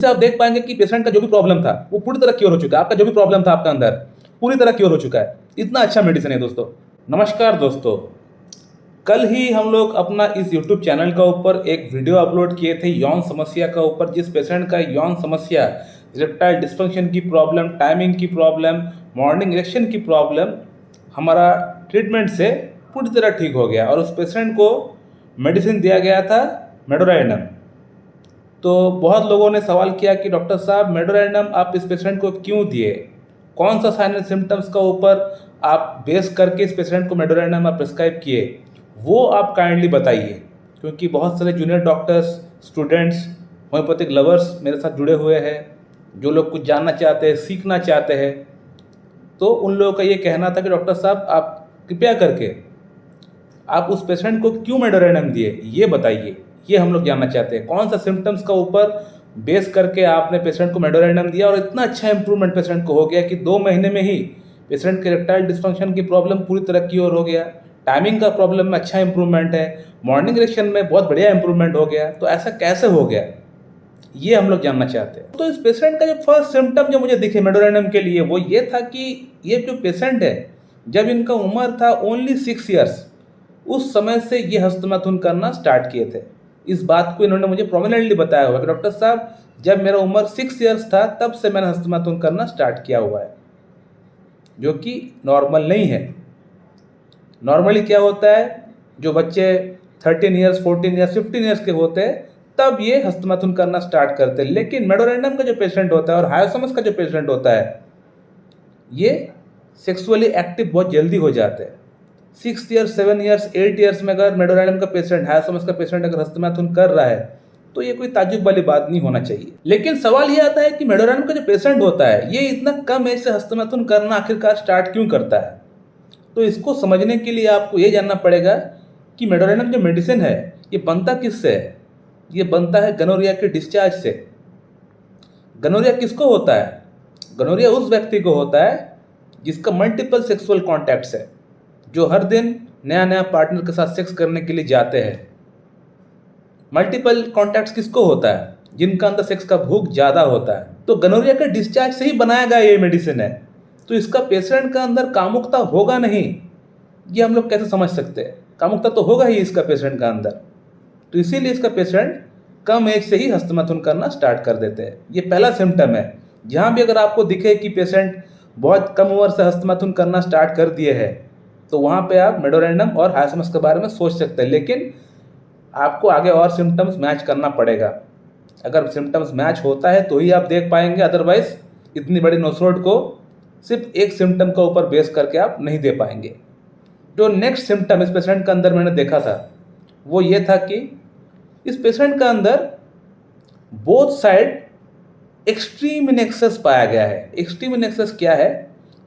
से आप देख पाएंगे कि पेशेंट का जो भी प्रॉब्लम था वो पूरी तरह क्योर हो चुका है। आपका जो भी प्रॉब्लम था आपका अंदर पूरी तरह क्योर हो चुका है। इतना अच्छा मेडिसिन है दोस्तों। नमस्कार दोस्तों, कल ही हम लोग अपना इस YouTube चैनल का ऊपर एक वीडियो अपलोड किए थे यौन समस्या का ऊपर, जिस पेशेंट का यौन समस्या, इरेक्टाइल डिस्फंक्शन की प्रॉब्लम, टाइमिंग की प्रॉब्लम, मॉर्निंग इरेक्शन की प्रॉब्लम हमारा ट्रीटमेंट से पूरी तरह ठीक हो गया और उस पेशेंट को मेडिसिन दिया गया था मेडोराइनम। तो बहुत लोगों ने सवाल किया कि डॉक्टर साहब मेडोराइनम आप इस पेशेंट को क्यों दिए, कौन सा साइन एंड सिम्टम्स का ऊपर आप बेस करके इस पेशेंट को मेडोराइनम आप प्रिस्क्राइब किए, वो आप काइंडली बताइए। क्योंकि बहुत सारे junior doctors, students, homeopathic lovers मेरे साथ जुड़े हुए हैं, जो लोग कुछ जानना चाहते हैं, सीखना चाहते हैं। तो उन लोगों का ये कहना था कि डॉक्टर साहब आप कृपया करके आप उस पेशेंट को क्यों मेडोराइनम दिए ये बताइए। ये हम लोग जानना चाहते हैं, कौन सा सिम्टम्स का ऊपर बेस करके आपने पेशेंट को मेडोराइनम दिया और इतना अच्छा इंप्रूवमेंट पेशेंट को हो गया कि 2 महीने में ही पेशेंट के इरेक्टाइल डिस्फंक्शन की प्रॉब्लम पूरी तरह क्योर हो गया, टाइमिंग का प्रॉब्लम में अच्छा इंप्रूवमेंट है, मॉर्निंग इरेक्शन में बहुत बढ़िया इंप्रूवमेंट हो गया। तो ऐसा कैसे हो गया ये हम लोग जानना चाहते हैं। तो इस पेशेंट का जो फर्स्ट सिम्टम जो मुझे दिखे मेडोराइनम के लिए वो ये था कि ये जो पेशेंट है, जब इनका उम्र था ओनली 6 ईयर्स, उस समय से ये हस्तमैथुन करना स्टार्ट किए थे। इस बात को इन्होंने मुझे प्रोमिनेंटली बताया हुआ कि डॉक्टर साहब जब मेरा उम्र 6 ईयर्स था तब से मैंने हस्तमैथुन करना स्टार्ट किया हुआ है, जो कि नॉर्मल नहीं है। नॉर्मली क्या होता है, जो बच्चे 13 ईयर्स, 14 ईयर्स, 15 ईयर्स के होते हैं तब ये हस्तमैथुन करना स्टार्ट करते हैं। लेकिन मेडोराइनम का जो पेशेंट होता है और हायोसमस का जो पेशेंट होता है, ये सेक्सुअली एक्टिव बहुत जल्दी हो जाते हैं। 6 ईयर्स, 7 ईयर्स, 8 ईयर्स में अगर मेडोराइनम का पेशेंट, हायोसमस का पेशेंट अगर हस्तमैथुन कर रहा है तो ये कोई ताज्जुब वाली बात नहीं होना चाहिए। लेकिन सवाल ये आता है कि मेडोराइनम का जो पेशेंट होता है ये इतना कम एज से हस्तमैथुन करना आखिरकार स्टार्ट क्यों करता है। तो इसको समझने के लिए आपको ये जानना पड़ेगा कि मेडोराइनम जो मेडिसिन है ये बनता किससे है। ये बनता है गनोरिया के डिस्चार्ज से। गनोरिया किसको होता है? गनोरिया उस व्यक्ति को होता है जिसका मल्टीपल सेक्सुअल कॉन्टैक्ट्स है, जो हर दिन नया नया पार्टनर के साथ सेक्स करने के लिए जाते हैं। मल्टीपल कॉन्टैक्ट्स किसको होता है? जिनका अंदर सेक्स का भूख ज़्यादा होता है। तो गनोरिया के डिस्चार्ज से ही बनाया गया ये मेडिसिन है। तो इसका पेशेंट का अंदर कामुकता होगा नहीं, ये हम लोग कैसे समझ सकते हैं? कामुकता तो होगा ही इसका पेशेंट का अंदर। तो इसीलिए इसका पेशेंट कम एज से ही हस्तमैथुन करना स्टार्ट कर देते हैं। ये पहला सिम्टम है। जहाँ भी अगर आपको दिखे कि पेशेंट बहुत कम उम्र से हस्तमैथुन करना स्टार्ट कर दिए है तो वहाँ पे आप मेडोराइनम और हायोसमस के बारे में सोच सकते हैं। लेकिन आपको आगे और सिम्टम्स मैच करना पड़ेगा। अगर सिम्टम्स मैच होता है तो ही आप देख पाएंगे, अदरवाइज इतनी बड़ी नोसरोड को सिर्फ एक सिम्टम का ऊपर बेस करके आप नहीं दे पाएंगे। जो नेक्स्ट सिम्टम इस पेशेंट का अंदर मैंने देखा था वो ये था कि इस पेशेंट का अंदर both side extreme in excess पाया गया है। एक्सट्रीम इन एक्सेस क्या है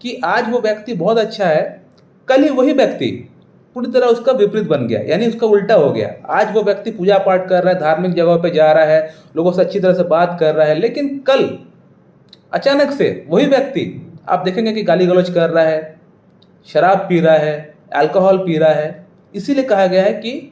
कि आज वो व्यक्ति बहुत अच्छा है, कल ही वही व्यक्ति पूरी तरह उसका विपरीत बन गया, यानी उसका उल्टा हो गया। आज वो व्यक्ति पूजा पाठ कर रहा है, धार्मिक जगह पे जा रहा है, लोगों से अच्छी तरह से बात कर रहा है, लेकिन कल अचानक से वही व्यक्ति आप देखेंगे कि गाली गलौज कर रहा है, शराब पी रहा है, अल्कोहल पी रहा है। इसीलिए कहा गया है कि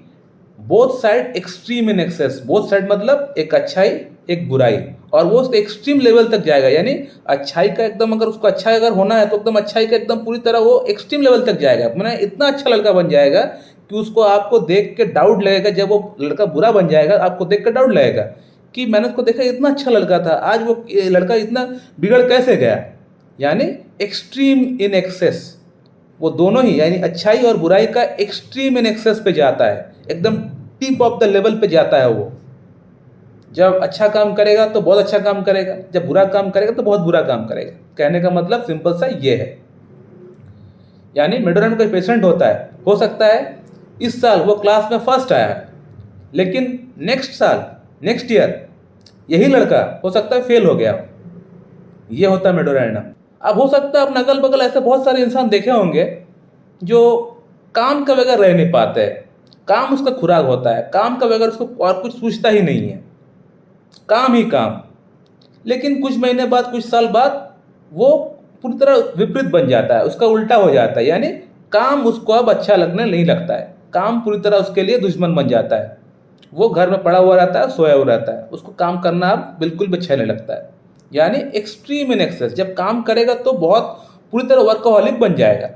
both side extreme in excess. Both side मतलब एक अच्छाई एक बुराई, और वो उसके एक्सट्रीम लेवल तक जाएगा। यानी अच्छाई का एकदम, अगर उसको अच्छा अगर होना है तो एकदम अच्छाई का एकदम पूरी तरह वो एक्सट्रीम लेवल तक जाएगा। मैंने इतना अच्छा लड़का बन जाएगा कि उसको आपको देख के डाउट लगेगा। जब वो लड़का बुरा बन जाएगा आपको देख के डाउट लगेगा कि मैंने उसको देखा इतना अच्छा लड़का था, आज वो लड़का इतना बिगड़ कैसे गया। यानी एक्सट्रीम इन एक्सेस, वो दोनों ही यानी अच्छाई और बुराई का एक्सट्रीम इन एक्सेस पे जाता है, एकदम टिप ऑफ द लेवल पे जाता है। वो जब अच्छा काम करेगा तो बहुत अच्छा काम करेगा, जब बुरा काम करेगा तो बहुत बुरा काम करेगा। कहने का मतलब सिंपल सा ये है। यानी मेडोराइनम का पेशेंट होता है, हो सकता है इस साल वो क्लास में फर्स्ट आया है, लेकिन नेक्स्ट साल, नेक्स्ट ईयर यही लड़का हो सकता है फेल हो गया। ये होता है मेडोराइनम। अब हो सकता है अपने अगल बगल ऐसे बहुत सारे इंसान देखे होंगे जो काम के बगैर रह नहीं पाते। काम उसका खुराक होता है, काम का बगैर उसको और कुछ सूझता ही नहीं है, काम ही काम। लेकिन कुछ महीने बाद, कुछ साल बाद वो पूरी तरह विपरीत बन जाता है, उसका उल्टा हो जाता है। यानी काम उसको अब अच्छा लगने नहीं लगता है, काम पूरी तरह उसके लिए दुश्मन बन जाता है। वो घर में पड़ा हुआ रहता है, सोया हुआ रहता है, उसको काम करना अब बिल्कुल भी अच्छा नहीं लगता है। यानी एक्सट्रीम इन एक्सेस, जब काम करेगा तो बहुत पूरी तरह वर्कaholic बन जाएगा,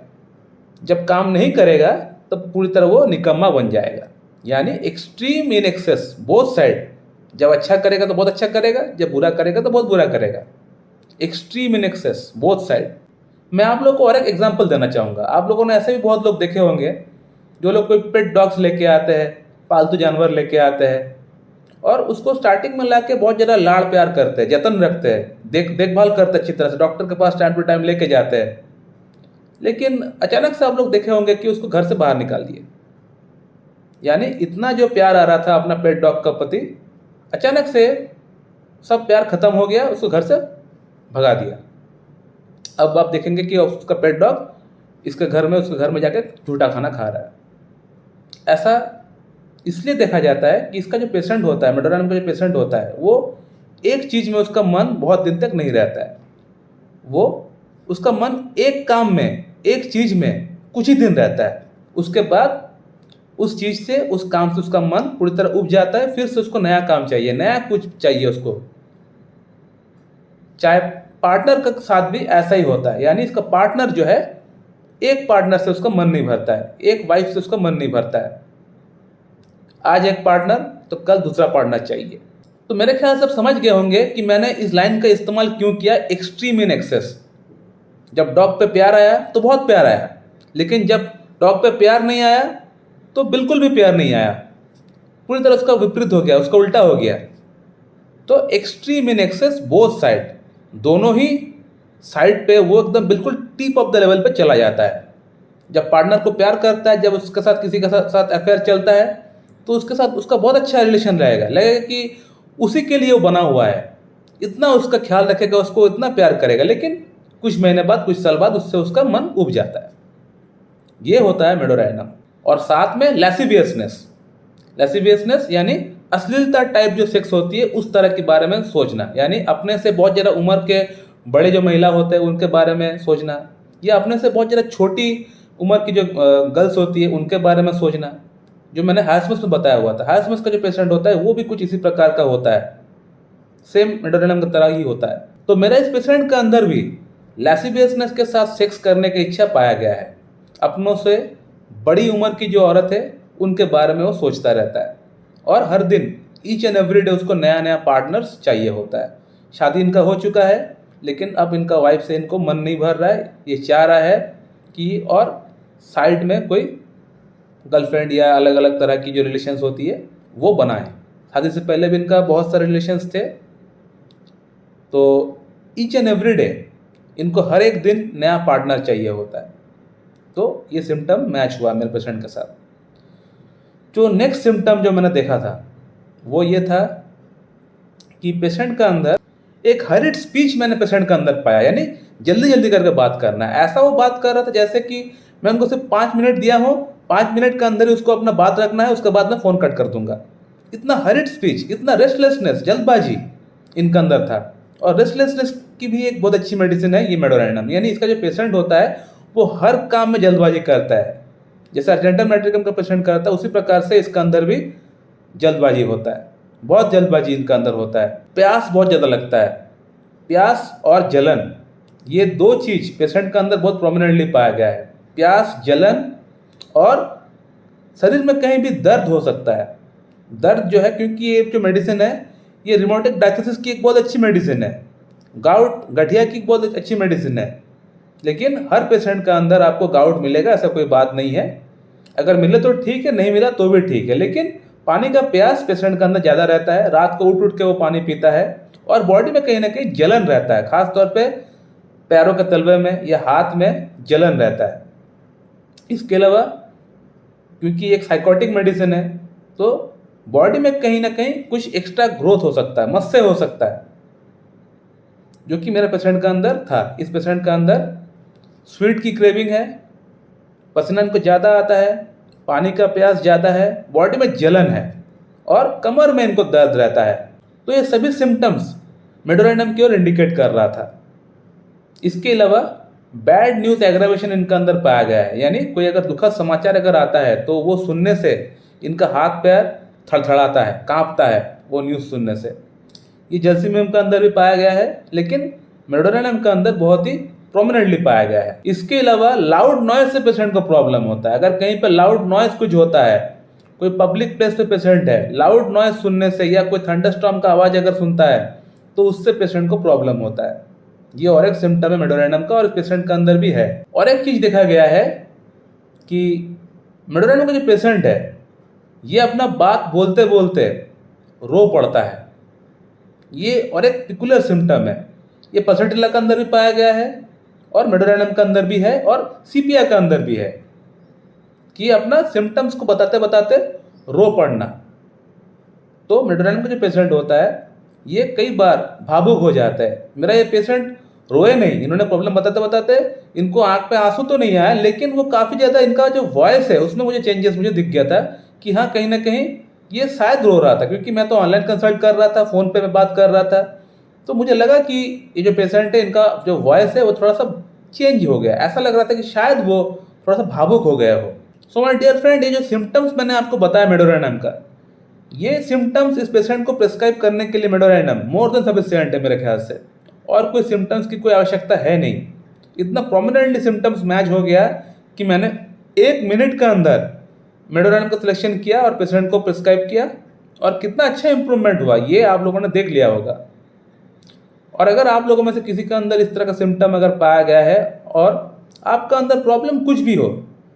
जब काम नहीं करेगा तब पूरी तरह वो निकम्मा बन जाएगा। यानी extreme in excess both side, जब अच्छा करेगा तो बहुत अच्छा करेगा, जब बुरा करेगा तो बहुत बुरा करेगा। Extreme in excess both side. मैं आप लोग को और एक एग्जांपल देना चाहूँगा। आप लोगों ने ऐसे भी बहुत लोग देखे होंगे जो लोग कोई पेट डॉग्स लेके आते हैं, पालतू जानवर लेके आते हैं और उसको स्टार्टिंग में ला के बहुत ज़्यादा लाड़ प्यार करते हैं, जतन रखते हैं, देखभाल करते हैं अच्छी तरह से, डॉक्टर के पास टाइम टू टाइम लेके जाते हैं। लेकिन अचानक से आप लोग देखे होंगे कि उसको घर से बाहर निकाल दिए। यानी इतना जो प्यार आ रहा था अपना पेट डॉग का प्रति, अचानक से सब प्यार खत्म हो गया, उसको घर से भगा दिया। अब आप देखेंगे कि उसका पेट डॉग उसके घर में जाके झूठा खाना खा रहा है। ऐसा इसलिए देखा जाता है कि इसका जो पेशेंट होता है, मेडोरानिम का जो पेशेंट होता है, वो एक चीज़ में उसका मन बहुत दिन तक नहीं रहता है। वो उसका मन एक काम में, एक चीज़ में कुछ ही दिन रहता है, उसके बाद उस चीज़ से, उस काम से उसका मन पूरी तरह उब जाता है, फिर से उसको नया काम चाहिए, नया कुछ चाहिए उसको। चाहे पार्टनर के साथ भी ऐसा ही होता है। यानी इसका पार्टनर जो है, एक पार्टनर से उसका मन नहीं भरता है, एक वाइफ से उसका मन नहीं भरता है। आज एक पार्टनर तो कल दूसरा पार्टनर चाहिए। तो मेरे ख्याल से आप समझ गए होंगे कि मैंने इस लाइन का इस्तेमाल क्यों किया, एक्सट्रीम इन एक्सेस। जब डॉग पे प्यार आया तो बहुत प्यार आया, लेकिन जब डॉग पे प्यार नहीं आया तो बिल्कुल भी प्यार नहीं आया, पूरी तरह उसका विपरीत हो गया, उसका उल्टा हो गया। तो extreme in excess both side, दोनों ही साइड पे वो एकदम बिल्कुल टिप ऑफ द लेवल पे चला जाता है। जब पार्टनर को प्यार करता है, जब उसके साथ किसी के साथ अफेयर चलता है, तो उसके साथ उसका बहुत अच्छा रिलेशन रहेगा, लगेगा कि उसी के लिए वो बना हुआ है, इतना उसका ख्याल रखेगा, उसको इतना प्यार करेगा। लेकिन कुछ महीने बाद, कुछ साल बाद उससे उसका मन उब जाता है। ये होता है मेडोराइनम। और साथ में लैसिवियसनेस, लैसिवियसनेस यानी अश्लीलता टाइप जो सेक्स होती है उस तरह के बारे में सोचना। यानी अपने से बहुत ज़्यादा उम्र के बड़े जो महिला होते हैं उनके बारे में सोचना, या अपने से बहुत ज़्यादा छोटी उम्र की जो गर्ल्स होती है उनके बारे में सोचना। जो मैंने हाइस्मस में बताया हुआ था, हाइस्मस का जो पेशेंट होता है वो भी कुछ इसी प्रकार का होता है, सेम मेडोरानिम की तरह ही होता है। तो मेरा इस पेशेंट का अंदर भी लैसिवियसनेस के साथ सेक्स करने की इच्छा पाया गया है। अपनों से बड़ी उम्र की जो औरत है उनके बारे में वो सोचता रहता है, और हर दिन ईच एंड एवरी डे उसको नया नया पार्टनर्स चाहिए होता है। शादी इनका हो चुका है, लेकिन अब इनका वाइफ से इनको मन नहीं भर रहा है। ये चाह रहा है कि और साइड में कोई गर्लफ्रेंड या अलग अलग तरह की जो रिलेशंस होती है वो बनाए। शादी से पहले भी इनका बहुत सारे रिलेशंस थे। तो ईच एंड एवरी डे इनको हर एक दिन नया पार्टनर चाहिए होता है। तो ये सिम्टम मैच हुआ मेरे पेशेंट के साथ। जो नेक्स्ट सिम्टम जो मैंने देखा था वो ये था कि पेशेंट का अंदर एक हरिड स्पीच मैंने पेशेंट का अंदर पाया। यानी जल्दी जल्दी करके बात करना है। ऐसा वो बात कर रहा था जैसे कि मैं उनको सिर्फ 5 मिनट दिया हूँ, 5 मिनट के अंदर ही उसको अपना बात रखना है, उसके बाद मैं फ़ोन कट कर दूंगा। इतना हरिड स्पीच, इतना रेस्टलेसनेस, जल्दबाजी इनका अंदर था। और रेस्टलेसनेस की भी एक बहुत अच्छी मेडिसिन है ये मेडोराइनम। यानी इसका जो पेशेंट होता है वो हर काम में जल्दबाजी करता है, जैसे अर्जेंटम नाइट्रिकम का पेशेंट करता है उसी प्रकार से इसका अंदर भी जल्दबाजी होता है। बहुत जल्दबाजी इनका अंदर होता है। प्यास बहुत ज़्यादा लगता है। प्यास और जलन, ये दो चीज़ पेशेंट का अंदर बहुत प्रोमिनेंटली पाया गया है। प्यास, जलन, और शरीर में कहीं भी दर्द हो सकता है। दर्द जो है, क्योंकि ये जो मेडिसिन है ये रिमोटिक डायथिसिस की एक बहुत अच्छी मेडिसिन है, गाउट, गठिया की बहुत अच्छी मेडिसिन है। लेकिन हर पेशेंट का अंदर आपको गाउट मिलेगा ऐसा कोई बात नहीं है। अगर मिले तो ठीक है, नहीं मिला तो भी ठीक है। लेकिन पानी का प्यास पेशेंट का अंदर ज़्यादा रहता है। रात को उठ उठ के वो पानी पीता है, और बॉडी में कहीं ना कहीं जलन रहता है, खास तौर पे पैरों के तलवे में या हाथ में जलन रहता है। इसके अलावा क्योंकि एक साइकोटिक मेडिसिन है तो बॉडी में कहीं ना कहीं कुछ एक्स्ट्रा ग्रोथ हो सकता है, मस्से हो सकता है, जो कि मेरे पेशेंट का अंदर था। इस पेशेंट का अंदर स्वीट की क्रेविंग है, पसीना इनको ज़्यादा आता है, पानी का प्यास ज़्यादा है, बॉडी में जलन है, और कमर में इनको दर्द रहता है। तो ये सभी सिम्टम्स मेडोराइनम की ओर इंडिकेट कर रहा था। इसके अलावा बैड न्यूज़ एग्रावेशन इनका अंदर पाया गया है। यानी कोई अगर दुखद समाचार अगर आता है तो वो सुनने से इनका हाथ पैर थड़थड़ाता है, कांपता है वो न्यूज़ सुनने से। ये जैल्सीमियम के अंदर भी पाया गया है, लेकिन मेडोरेनियम के अंदर बहुत ही प्रोमिनेंटली पाया गया है। इसके अलावा लाउड नॉइज से पेशेंट को प्रॉब्लम होता है। अगर कहीं पर लाउड नॉइज कुछ होता है, कोई पब्लिक प्लेस पे पेशेंट है, लाउड नॉइज सुनने से या कोई थंडरस्टॉर्म का आवाज़ अगर सुनता है तो उससे पेशेंट को प्रॉब्लम होता है। ये और एक सिम्टम है मेडोरेनियम का, और पेशेंट के अंदर भी है। और एक चीज़ देखा गया है कि मेडोरेनियम का जो पेशेंट है, ये अपना बात बोलते बोलते रो पड़ता है। ये और एक पिकुलर सिम्टम है। ये पसटिला के अंदर भी पाया गया है और मेडोरेनियम के अंदर भी है और सीपिया के अंदर भी है कि अपना सिम्टम्स को बताते बताते रो पड़ना। तो मेडोरेनियम का जो पेशेंट होता है, ये कई बार भावुक हो जाता है। मेरा ये पेशेंट रोए नहीं, इन्होंने प्रॉब्लम बताते बताते इनको आंख पे आंसू तो नहीं आया, लेकिन वो काफ़ी ज़्यादा इनका जो वॉइस है उसमें मुझे चेंजेस मुझे दिख गया था कि हाँ, कहीं ना कहीं ये शायद रो रहा था, क्योंकि मैं तो ऑनलाइन कंसल्ट कर रहा था, फ़ोन पे मैं बात कर रहा था। तो मुझे लगा कि ये जो पेशेंट है, इनका जो वॉइस है वो थोड़ा सा चेंज हो गया। ऐसा लग रहा था कि शायद वो थोड़ा सा भावुक हो गया हो। सो माय डियर फ्रेंड, ये जो सिम्टम्स मैंने आपको बताया मेडोरेनियम का, ये सिम्टम्स इस पेशेंट को प्रिस्क्राइब करने के लिए मेडोरेनियम मोर देन सफिशिएंट है मेरे ख्याल से। और कोई सिम्टम्स की कोई आवश्यकता है नहीं। इतना प्रोमिनेंटली सिम्टम्स मैच हो गया कि मैंने 1 मिनट के अंदर मेडोरेनियम का सिलेक्शन किया और पेशेंट को प्रिस्क्राइब किया, और कितना अच्छा इंप्रूवमेंट हुआ ये आप लोगों ने देख लिया होगा। और अगर आप लोगों में से किसी के अंदर इस तरह का सिम्टम अगर पाया गया है और आपका अंदर प्रॉब्लम कुछ भी हो,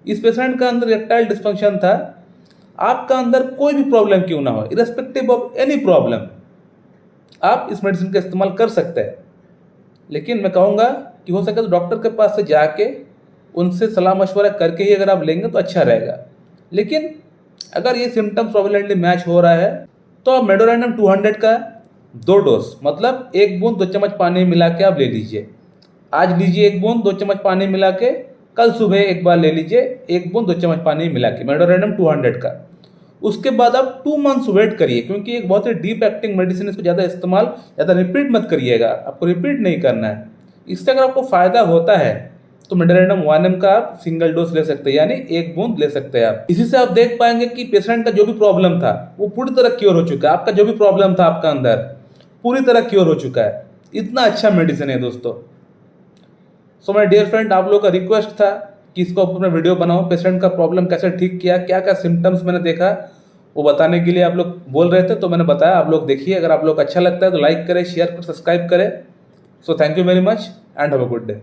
इस पेशेंट का अंदर इरेक्टाइल डिस्फंक्शन था, आपका अंदर कोई भी प्रॉब्लम क्यों ना हो, इरेस्पेक्टिव ऑफ एनी प्रॉब्लम, आप इस मेडिसिन का इस्तेमाल कर सकते हैं। लेकिन मैं कहूँगा कि हो सके तो डॉक्टर के पास से जाके उनसे सलाह मशवरा करके ही अगर आप लेंगे तो अच्छा रहेगा। लेकिन अगर ये सिम्टम्स प्रोबेबली मैच हो रहा है तो आप मेडोरेनियम 200 का 2 डोज, मतलब 1 बूंद 2 चम्मच पानी मिला के आप ले लीजिए। आज लीजिए 1 बूंद 2 चम्मच पानी मिला के, कल सुबह एक बार ले लीजिए 1 बूंद 2 चम्मच पानी मिला के मेडोरेनियम 200 का। उसके बाद आप 2 मंथ्स वेट करिए, क्योंकि एक बहुत ही डीप एक्टिंग मेडिसिन, इसको ज़्यादा इस्तेमाल ज़्यादा रिपीट मत करिएगा, आपको रिपीट नहीं करना है। इससे अगर आपको फ़ायदा होता है तो मेडोरेनियम 1 mg का आप सिंगल डोज ले सकते हैं, यानी 1 बूंद ले सकते हैं आप। इसी से आप देख पाएंगे कि पेशेंट का जो भी प्रॉब्लम था वो पूरी तरह क्योर हो चुका है। आपका जो भी प्रॉब्लम था आपका अंदर पूरी तरह क्योर हो चुका है। इतना अच्छा मेडिसिन है दोस्तों। सो माय डियर फ्रेंड, आप लोगों का रिक्वेस्ट था कि इसको ऊपर में वीडियो बनाओ, पेशेंट का प्रॉब्लम कैसे ठीक किया, क्या क्या सिम्टम्स मैंने देखा वो बताने के लिए आप लोग बोल रहे थे, तो मैंने बताया। आप लोग देखिए, अगर आप लोग अच्छा लगता है तो लाइक करें, शेयर करें, सब्सक्राइब करें। So thank you very much and have a good day.